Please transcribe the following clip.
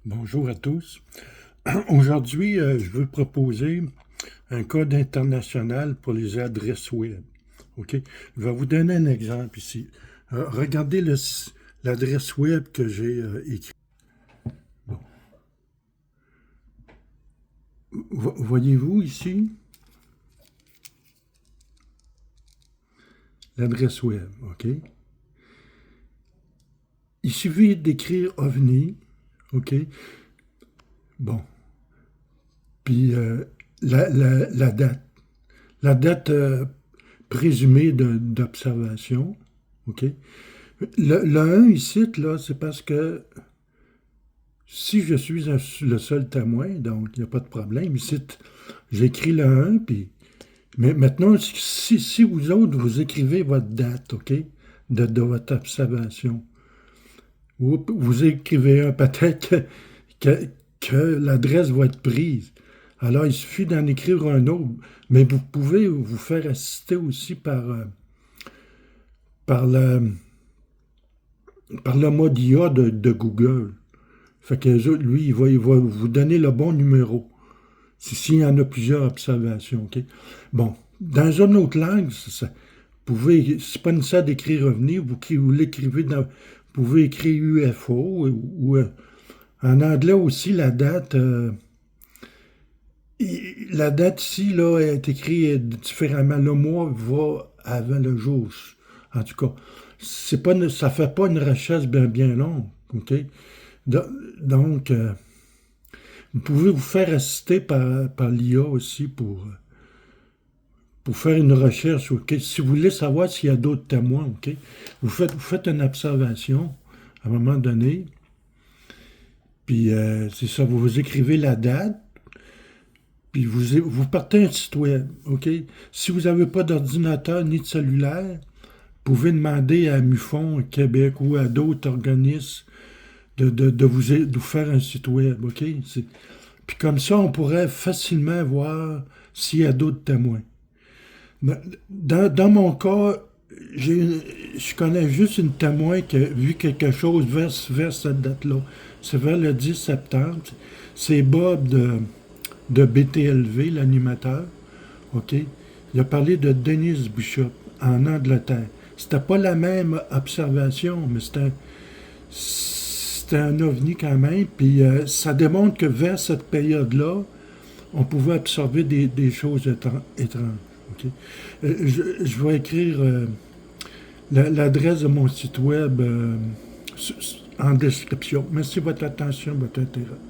Bonjour à tous. Aujourd'hui, je veux proposer un code international pour les adresses web. OK? Je vais vous donner un exemple ici. Regardez l'adresse web que j'ai écrite. Bon. Voyez-vous ici l'adresse web. OK? Il suffit d'écrire OVNI. OK? Bon. Puis la date. La date présumée d'observation. OK? Le 1 ici, là, c'est parce que si je suis le seul témoin, donc il n'y a pas de problème. Ici, j'écris le 1, puis. Mais maintenant, si vous autres, vous écrivez votre date, OK, de votre observation, vous écrivez un, peut-être que l'adresse va être prise. Alors, il suffit d'en écrire un autre. Mais vous pouvez vous faire assister aussi par le mode IA de Google. Fait que lui, il va vous donner le bon numéro. S'il y en a plusieurs observations, OK? Bon, dans une autre langue, c'est pas nécessaire d'écrire revenir, vous l'écrivez vous pouvez écrire UFO ou en anglais aussi, la date ici, là, est écrite différemment. Le mois va avant le jour. En tout cas, ça fait pas une recherche bien longue, OK? Donc, vous pouvez vous faire assister par l'IA aussi pour faire une recherche. OK? Si vous voulez savoir s'il y a d'autres témoins, OK? Vous faites une observation à un moment donné, puis c'est ça, vous écrivez la date, puis vous partez un site web. OK? Si vous n'avez pas d'ordinateur ni de cellulaire, vous pouvez demander à MUFON Québec ou à d'autres organismes de vous faire un site web, OK? Puis comme ça, on pourrait facilement voir s'il y a d'autres témoins. Dans mon cas, je connais juste une témoin qui a vu quelque chose vers cette date-là. C'est vers le 10 septembre. C'est Bob de BTLV, l'animateur. OK? Il a parlé de Dennis Bishop en Angleterre. C'était pas la même observation, mais c'était un ovni quand même. Puis ça démontre que vers cette période-là, on pouvait observer des choses étranges. Okay? Je vais écrire l'adresse de mon site web en description. Merci de votre attention, votre intérêt.